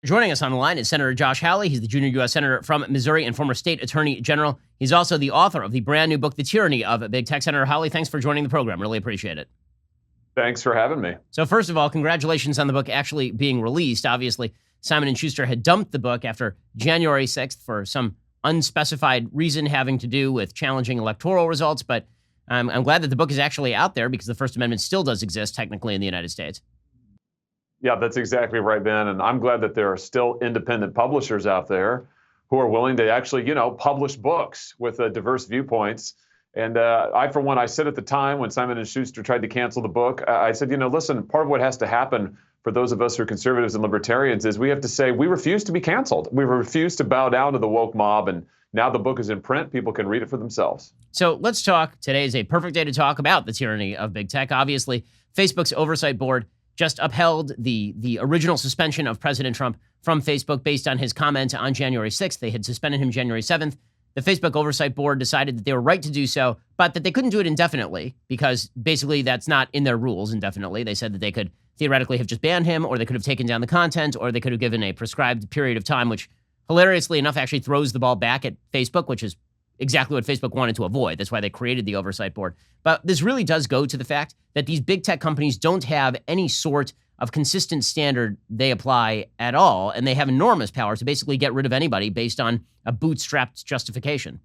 Joining us on the line is Senator Josh Hawley. He's the junior U.S. Senator from Missouri and former state attorney general. He's also the author of the brand new book, The Tyranny of Big Tech. Senator Hawley, thanks for joining the program. Really appreciate it. Thanks for having me. So first of all, congratulations on the book actually being released. Obviously, Simon & Schuster had dumped the book after January 6th for some unspecified reason having to do with challenging electoral results. But I'm glad that the book is actually out there because the First Amendment still does exist technically in the United States. Yeah, that's exactly right, Ben. And I'm glad that there are still independent publishers out there who are willing to actually, publish books with diverse viewpoints. And for one, I said at the time when Simon & Schuster tried to cancel the book, I said, listen, part of what has to happen for those of us who are conservatives and libertarians is we have to say we refuse to be canceled. We refuse to bow down to the woke mob. And now the book is in print. People can read it for themselves. So let's talk. Today is a perfect day to talk about the tyranny of big tech. Obviously, Facebook's oversight board just upheld the original suspension of President Trump from Facebook based on his comment on January 6th. They had suspended him January 7th. The Facebook Oversight Board decided that they were right to do so, but that they couldn't do it indefinitely because basically that's not in their rules indefinitely. They said that they could theoretically have just banned him, or they could have taken down the content, or they could have given a prescribed period of time, which hilariously enough actually throws the ball back at Facebook, which is exactly what Facebook wanted to avoid. That's why they created the Oversight Board. But this really does go to the fact that these big tech companies don't have any sort of consistent standard they apply at all, and they have enormous power to basically get rid of anybody based on a bootstrapped justification.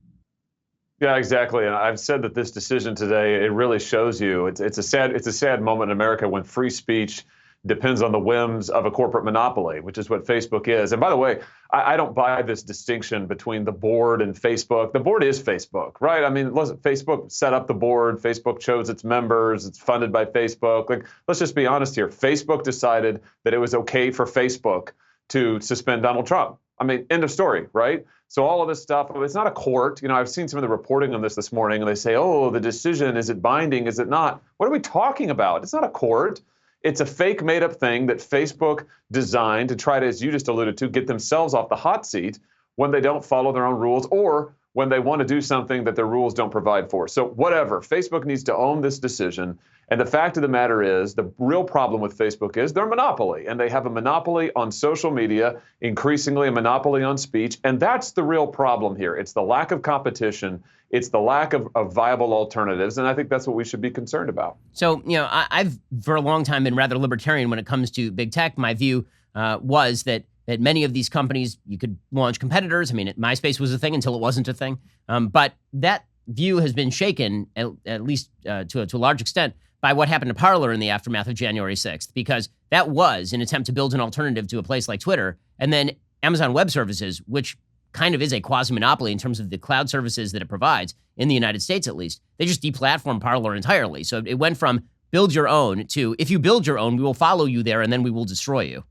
Yeah, exactly. And I've said that this decision today, it really shows you it's a sad moment in America when free speech depends on the whims of a corporate monopoly, which is what Facebook is. And by the way, I don't buy this distinction between the board and Facebook. The board is Facebook, right? I mean, listen, Facebook set up the board. Facebook chose its members. It's funded by Facebook. Like, let's just be honest here. Facebook decided that it was okay for Facebook to suspend Donald Trump. I mean, end of story, right? So all of this stuff, it's not a court. I've seen some of the reporting on this morning, and they say, oh, the decision, is it binding? Is it not? What are we talking about? It's not a court. It's a fake made-up thing that Facebook designed to try to, as you just alluded to, get themselves off the hot seat when they don't follow their own rules or when they want to do something that their rules don't provide for. So whatever, Facebook needs to own this decision. And the fact of the matter is, the real problem with Facebook is they're a monopoly, and they have a monopoly on social media, increasingly a monopoly on speech. And that's the real problem here. It's the lack of competition. It's the lack of viable alternatives. And I think that's what we should be concerned about. So, I've for a long time been rather libertarian when it comes to big tech. My view was that many of these companies, you could launch competitors. I mean, MySpace was a thing until it wasn't a thing. But that view has been shaken, at least to a large extent, by what happened to Parler in the aftermath of January 6th, because that was an attempt to build an alternative to a place like Twitter. And then Amazon Web Services, which kind of is a quasi-monopoly in terms of the cloud services that it provides, in the United States at least, they just deplatformed Parler entirely. So it went from build your own to, if you build your own, we will follow you there and then we will destroy you.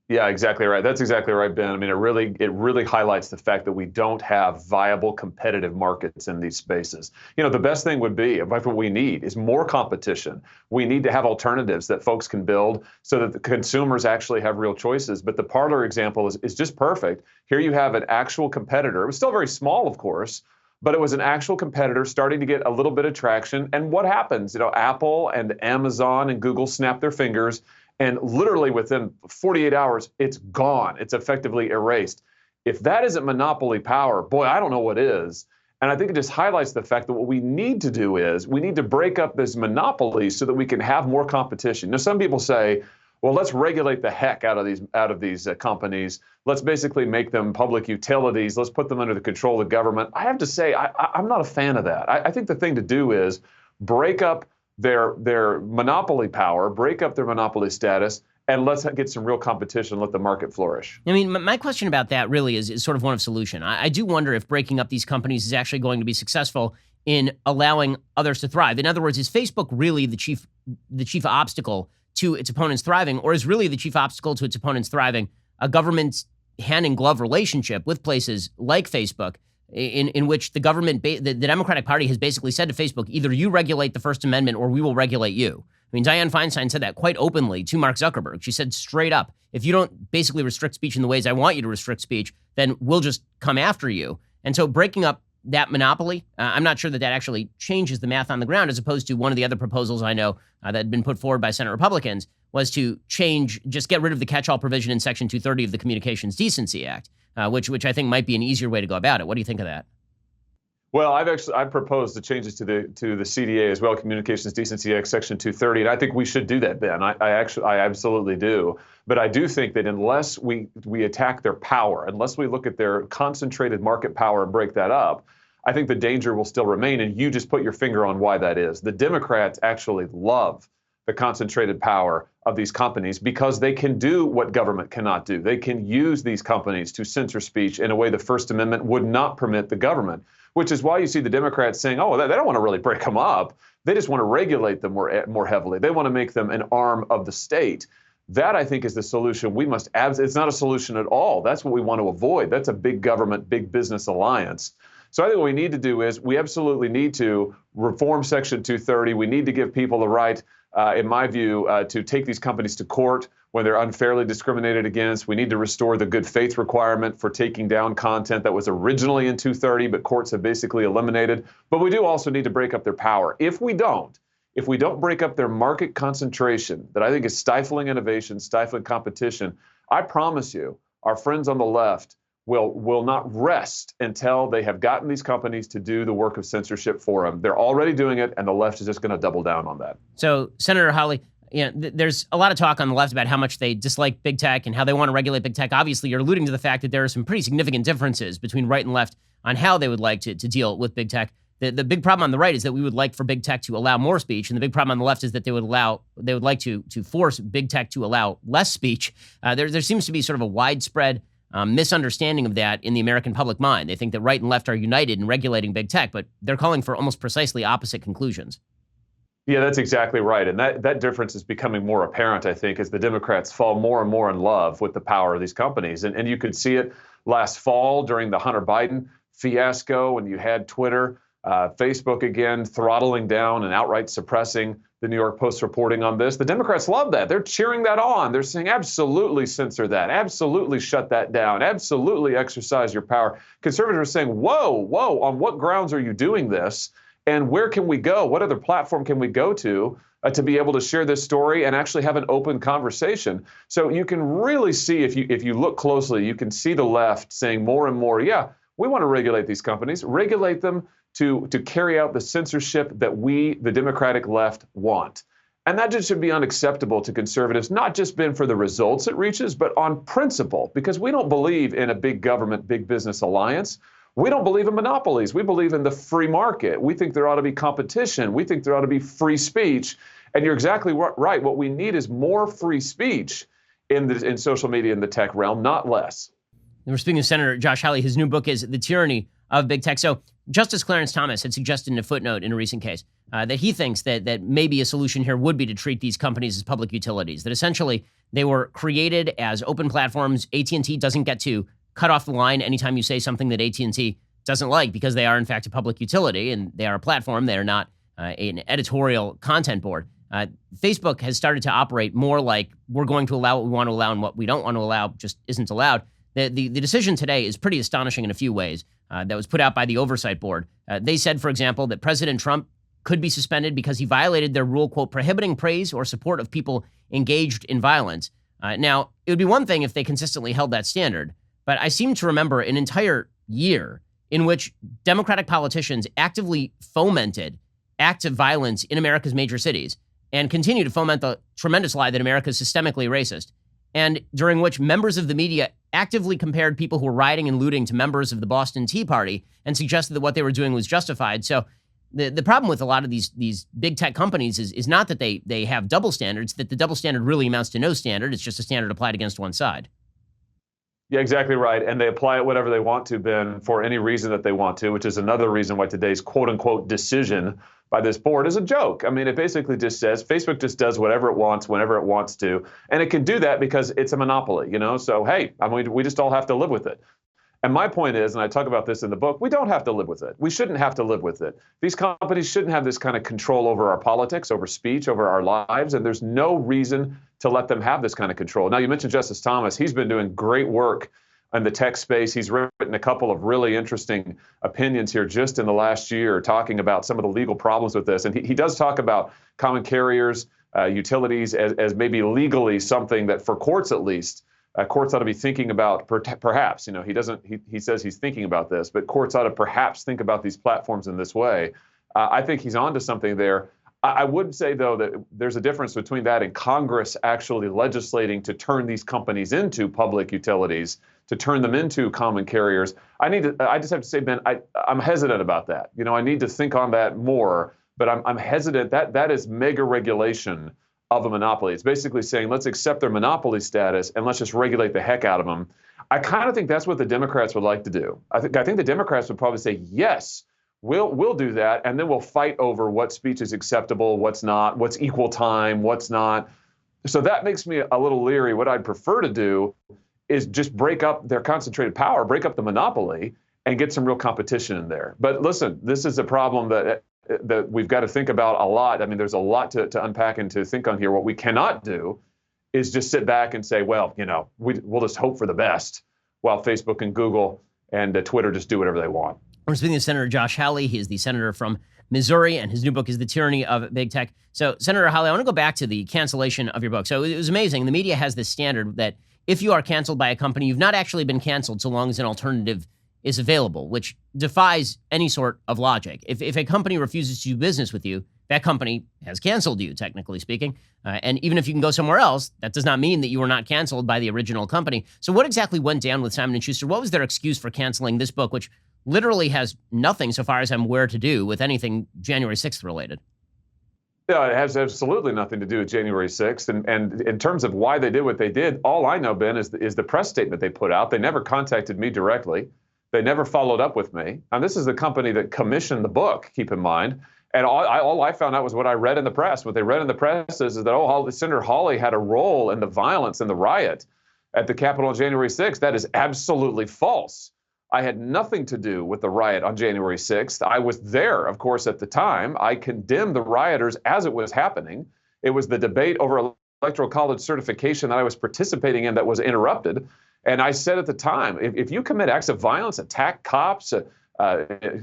Yeah, exactly right. That's exactly right, Ben. I mean, it really highlights the fact that we don't have viable competitive markets in these spaces. The best thing would be, in fact, what we need is more competition. We need to have alternatives that folks can build so that the consumers actually have real choices. But the Parler example is just perfect. Here you have an actual competitor. It was still very small, of course, but it was an actual competitor starting to get a little bit of traction. And what happens? Apple and Amazon and Google snap their fingers, and literally within 48 hours, it's gone. It's effectively erased. If that isn't monopoly power, boy, I don't know what is. And I think it just highlights the fact that what we need to do is we need to break up this monopoly so that we can have more competition. Now, some people say, well, let's regulate the heck out of these companies. Let's basically make them public utilities. Let's put them under the control of the government. I have to say, I'm not a fan of that. I think the thing to do is break up their monopoly power, break up their monopoly status, and let's get some real competition, let the market flourish. I mean, my question about that really is sort of one of solution. I do wonder if breaking up these companies is actually going to be successful in allowing others to thrive. In other words, is Facebook really the chief obstacle to its opponents thriving, or is really the chief obstacle to its opponents thriving a government hand-in-glove relationship with places like Facebook, in which the government, the Democratic Party has basically said to Facebook, either you regulate the First Amendment or we will regulate you. I mean, Dianne Feinstein said that quite openly to Mark Zuckerberg. She said straight up, if you don't basically restrict speech in the ways I want you to restrict speech, then we'll just come after you. And so breaking up that monopoly. I'm not sure that that actually changes the math on the ground, as opposed to one of the other proposals I know that had been put forward by Senate Republicans was to just get rid of the catch-all provision in Section 230 of the Communications Decency Act, which I think might be an easier way to go about it. What do you think of that? Well, I've proposed the changes to the CDA as well, Communications Decency Act, Section 230, and I think we should do that, Ben. I absolutely do. But I do think that unless we attack their power, unless we look at their concentrated market power and break that up, I think the danger will still remain. And you just put your finger on why that is. The Democrats actually love the concentrated power of these companies because they can do what government cannot do. They can use these companies to censor speech in a way the First Amendment would not permit the government, which is why you see the Democrats saying, oh, they don't want to really break them up. They just want to regulate them more heavily. They want to make them an arm of the state. That, I think, is the solution. It's not a solution at all. That's what we want to avoid. That's a big government, big business alliance. So I think what we need to do is we absolutely need to reform Section 230. We need to give people the right, in my view, to take these companies to court when they're unfairly discriminated against. We need to restore the good faith requirement for taking down content that was originally in 230, but courts have basically eliminated. But we do also need to break up their power. If we don't break up their market concentration, that I think is stifling innovation, stifling competition, I promise you, our friends on the left will not rest until they have gotten these companies to do the work of censorship for them. They're already doing it, and the left is just going to double down on that. So, Senator Hawley, there's a lot of talk on the left about how much they dislike big tech and how they want to regulate big tech. Obviously, you're alluding to the fact that there are some pretty significant differences between right and left on how they would like to deal with big tech. The big problem on the right is that we would like for big tech to allow more speech, and the big problem on the left is that they would like to force big tech to allow less speech. There seems to be sort of a widespread misunderstanding of that in the American public mind. They think that right and left are united in regulating big tech, but they're calling for almost precisely opposite conclusions. Yeah, that's exactly right. And that difference is becoming more apparent, I think, as the Democrats fall more and more in love with the power of these companies. And you could see it last fall during the Hunter Biden fiasco when you had Twitter, Facebook again throttling down and outright suppressing the New York Post reporting on this. The Democrats love that. They're cheering that on. They're saying, absolutely censor that. Absolutely shut that down. Absolutely exercise your power. Conservatives are saying, whoa, on what grounds are you doing this? And where can we go? What other platform can we go to be able to share this story and actually have an open conversation? So you can really see, if you look closely, you can see the left saying more and more, yeah, we want to regulate these companies, regulate them to carry out the censorship that we, the Democratic left, want. And that just should be unacceptable to conservatives, not just been for the results it reaches, but on principle, because we don't believe in a big government, big business alliance. We don't believe in monopolies. We believe in the free market. We think there ought to be competition. We think there ought to be free speech. And you're exactly right. What we need is more free speech in social media in the tech realm, not less. And we're speaking to Senator Josh Hawley. His new book is The Tyranny of Big Tech. So Justice Clarence Thomas had suggested in a footnote in a recent case that he thinks that maybe a solution here would be to treat these companies as public utilities, that essentially they were created as open platforms. AT&T doesn't get to cut off the line anytime you say something that AT&T doesn't like, because they are in fact a public utility and they are a platform. They are not an editorial content board. Facebook has started to operate more like we're going to allow what we want to allow and what we don't want to allow just isn't allowed. The decision today is pretty astonishing in a few ways. That was put out by the Oversight Board. They said, for example, that President Trump could be suspended because he violated their rule, quote, prohibiting praise or support of people engaged in violence. Now, it would be one thing if they consistently held that standard, but I seem to remember an entire year in which Democratic politicians actively fomented acts of violence in America's major cities and continue to foment the tremendous lie that America is systemically racist, and during which members of the media actively compared people who were rioting and looting to members of the Boston Tea Party and suggested that what they were doing was justified. So the problem with a lot of these big tech companies is not that they have double standards, that the double standard really amounts to no standard. It's just a standard applied against one side. Yeah, exactly right. And they apply it whatever they want to, Ben, for any reason that they want to, which is another reason why today's quote unquote decision by this board is a joke. I mean, it basically just says Facebook just does whatever it wants, whenever it wants to. And it can do that because it's a monopoly, So, hey, I mean, we just all have to live with it. And my point is, and I talk about this in the book, we don't have to live with it. We shouldn't have to live with it. These companies shouldn't have this kind of control over our politics, over speech, over our lives. And there's no reason to let them have this kind of control. Now, you mentioned Justice Thomas. He's been doing great work in the tech space. He's written a couple of really interesting opinions here just in the last year, talking about some of the legal problems with this. And he does talk about common carriers, utilities as maybe legally something that, for courts at least, courts ought to be thinking about. Perhaps, he says he's thinking about this, but courts ought to perhaps think about these platforms in this way. I think he's onto something there. I would say, though, that there's a difference between that and Congress actually legislating to turn these companies into public utilities, to turn them into common carriers. I just have to say, Ben, I'm hesitant about that. I need to think on that more, but I'm hesitant. That is mega regulation of a monopoly. It's basically saying, let's accept their monopoly status and let's just regulate the heck out of them. I kind of think that's what the Democrats would like to do. I think the Democrats would probably say, yes, we'll do that, and then we'll fight over what speech is acceptable, what's not, what's equal time, what's not. So that makes me a little leery. What I'd prefer to do is just break up their concentrated power, break up the monopoly, and get some real competition in there. But listen, this is a problem that we've got to think about a lot. I mean, there's a lot to unpack and to think on here. What we cannot do is just sit back and say, well, we'll just hope for the best, while Facebook and Google and Twitter just do whatever they want. We're speaking to Senator Josh Hawley. He is the senator from Missouri, and his new book is The Tyranny of Big Tech. So, Senator Hawley, I want to go back to the cancellation of your book. So it was amazing. The media has this standard that if you are canceled by a company, you've not actually been canceled so long as an alternative is available, which defies any sort of logic. If a company refuses to do business with you, that company has canceled you, technically speaking. And even if you can go somewhere else, that does not mean that you were not canceled by the original company. So what exactly went down with Simon & Schuster? What was their excuse for canceling this book, which literally has nothing, so far as I'm aware, to do with anything January 6th related? Yeah, it has absolutely nothing to do with January 6th. And in terms of why they did what they did, all I know, Ben, is the press statement they put out. They never contacted me directly. They never followed up with me. And this is the company that commissioned the book, keep in mind. And all I found out was what I read in the press. What they read in the press is that, Senator Hawley had a role in the violence and the riot at the Capitol on January 6th. That is absolutely false. I had nothing to do with the riot on January 6th. I was there, of course, at the time. I condemned the rioters as it was happening. It was the debate over electoral college certification that I was participating in that was interrupted. And I said at the time, if you commit acts of violence, attack cops,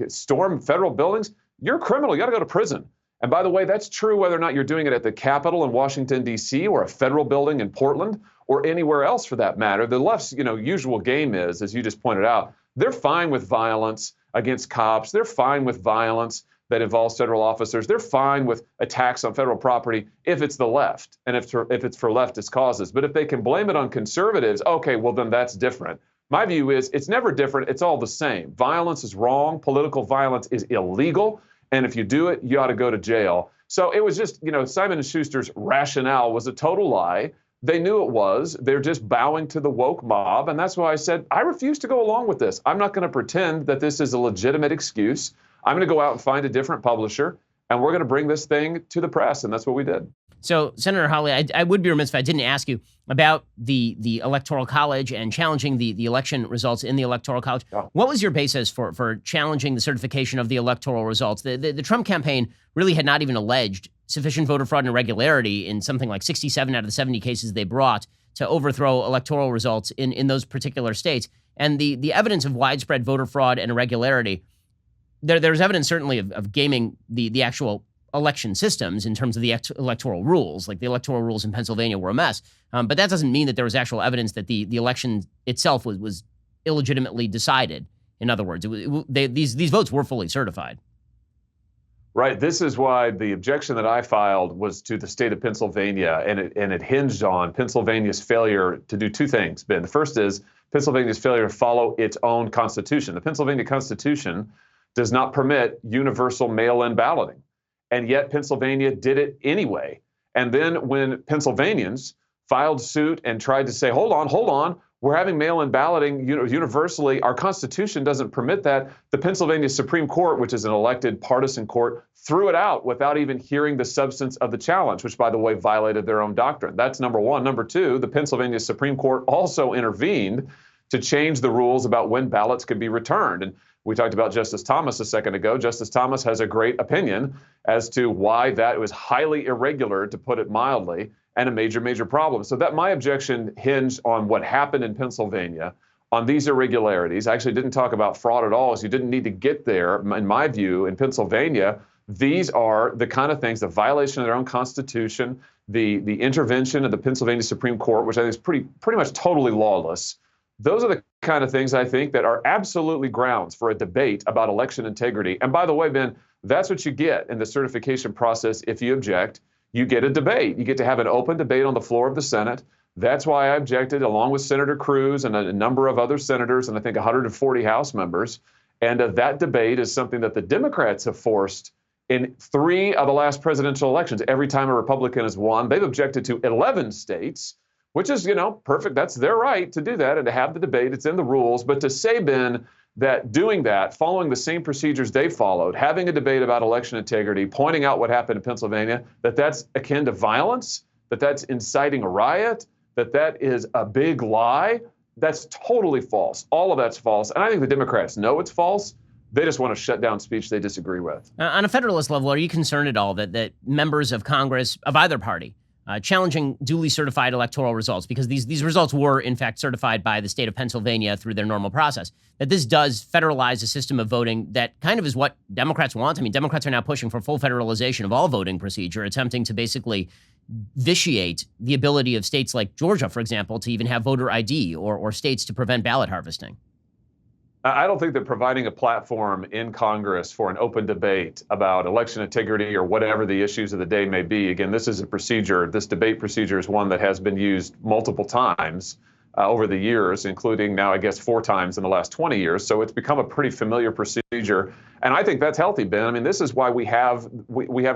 storm federal buildings, you're a criminal. You got to go to prison. And by the way, that's true whether or not you're doing it at the Capitol in Washington, D.C., or a federal building in Portland, or anywhere else for that matter. The left's usual game is, as you just pointed out, they're fine with violence against cops. They're fine with violence that involves federal officers. They're fine with attacks on federal property if it's the left and if it's for leftist causes. But if they can blame it on conservatives, okay, well, then that's different. My view is it's never different. It's all the same. Violence is wrong. Political violence is illegal. And if you do it, you ought to go to jail. So it was just, Simon & Schuster's rationale was a total lie. They knew it was. They're just bowing to the woke mob. And that's why I said, I refuse to go along with this. I'm not going to pretend that this is a legitimate excuse. I'm going to go out and find a different publisher, and we're going to bring this thing to the press. And that's what we did. So, Senator Hawley, I would be remiss if I didn't ask you about the Electoral College and challenging the election results in the Electoral College. Yeah. What was your basis for challenging the certification of the electoral results? The Trump campaign really had not even alleged sufficient voter fraud and irregularity in something like 67 out of the 70 cases they brought to overthrow electoral results in those particular states. And the evidence of widespread voter fraud and irregularity, there's evidence certainly of gaming the actual election systems in terms of the electoral rules. Like the electoral rules in Pennsylvania were a mess. But that doesn't mean that there was actual evidence that the election itself was illegitimately decided. In other words, these votes were fully certified. Right. This is why the objection that I filed was to the state of Pennsylvania, and it hinged on Pennsylvania's failure to do two things, Ben. The first is Pennsylvania's failure to follow its own constitution. The Pennsylvania Constitution does not permit universal mail-in balloting, and yet Pennsylvania did it anyway. And then when Pennsylvanians filed suit and tried to say, hold on, we're having mail-in balloting universally. Our Constitution doesn't permit that. The Pennsylvania Supreme Court, which is an elected partisan court, threw it out without even hearing the substance of the challenge, which, by the way, violated their own doctrine. That's number one. Number two, the Pennsylvania Supreme Court also intervened to change the rules about when ballots could be returned. And we talked about Justice Thomas a second ago. Justice Thomas has a great opinion as to why that was highly irregular, to put it mildly, and a major, major problem. So that my objection hinged on what happened in Pennsylvania, on these irregularities. I actually didn't talk about fraud at all, so you didn't need to get there. In my view, in Pennsylvania, these are the kind of things, the violation of their own constitution, the intervention of the Pennsylvania Supreme Court, which I think is pretty much totally lawless. Those are the kind of things I think that are absolutely grounds for a debate about election integrity. And by the way, Ben, that's what you get in the certification process if you object. You get a debate. You get to have an open debate on the floor of the Senate. That's why I objected, along with Senator Cruz and a number of other senators, and I think 140 House members. And that debate is something that the Democrats have forced in 3 of the last presidential elections. Every time a Republican has won, they've objected to 11 states, which is, perfect. That's their right to do that and to have the debate. It's in the rules. But to say, Ben, that doing that, following the same procedures they followed, having a debate about election integrity, pointing out what happened in Pennsylvania, that's akin to violence, that's inciting a riot, that is a big lie, that's totally false. All of that's false. And I think the Democrats know it's false. They just want to shut down speech they disagree with. On a federalist level, are you concerned at all that members of Congress of either party challenging duly certified electoral results, because these results were, in fact, certified by the state of Pennsylvania through their normal process, that this does federalize a system of voting that kind of is what Democrats want? I mean, Democrats are now pushing for full federalization of all voting procedure, attempting to basically vitiate the ability of states like Georgia, for example, to even have voter ID or states to prevent ballot harvesting. I don't think that providing a platform in Congress for an open debate about election integrity or whatever the issues of the day may be, again, this is a procedure, this debate procedure is one that has been used multiple times over the years, including now, I guess, 4 times in the last 20 years. So it's become a pretty familiar procedure. And I think that's healthy, Ben. I mean, this is why we have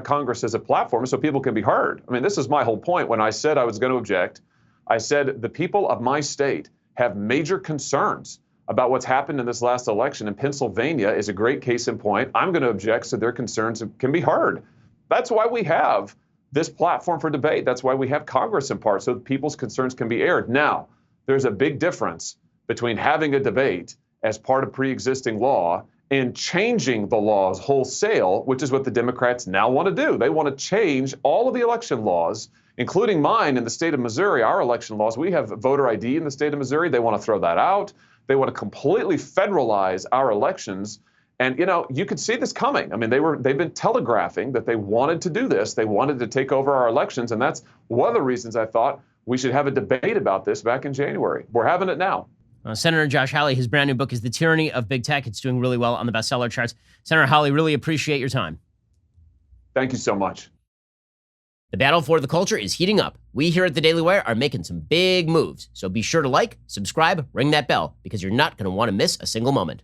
Congress as a platform, so people can be heard. I mean, this is my whole point. When I said I was going to object, I said the people of my state have major concerns about what's happened in this last election, and Pennsylvania is a great case in point. I'm going to object so their concerns can be heard. That's why we have this platform for debate. That's why we have Congress in part, so people's concerns can be aired. Now, there's a big difference between having a debate as part of pre-existing law and changing the laws wholesale, which is what the Democrats now want to do. They want to change all of the election laws, including mine in the state of Missouri, our election laws. We have voter ID in the state of Missouri. They want to throw that out. They want to completely federalize our elections. And, you could see this coming. I mean, they've been telegraphing that they wanted to do this. They wanted to take over our elections. And that's one of the reasons I thought we should have a debate about this back in January. We're having it now. Senator Josh Hawley, his brand new book is The Tyranny of Big Tech. It's doing really well on the bestseller charts. Senator Hawley, really appreciate your time. Thank you so much. The battle for the culture is heating up. We here at the Daily Wire are making some big moves. So be sure to like, subscribe, ring that bell, because you're not going to want to miss a single moment.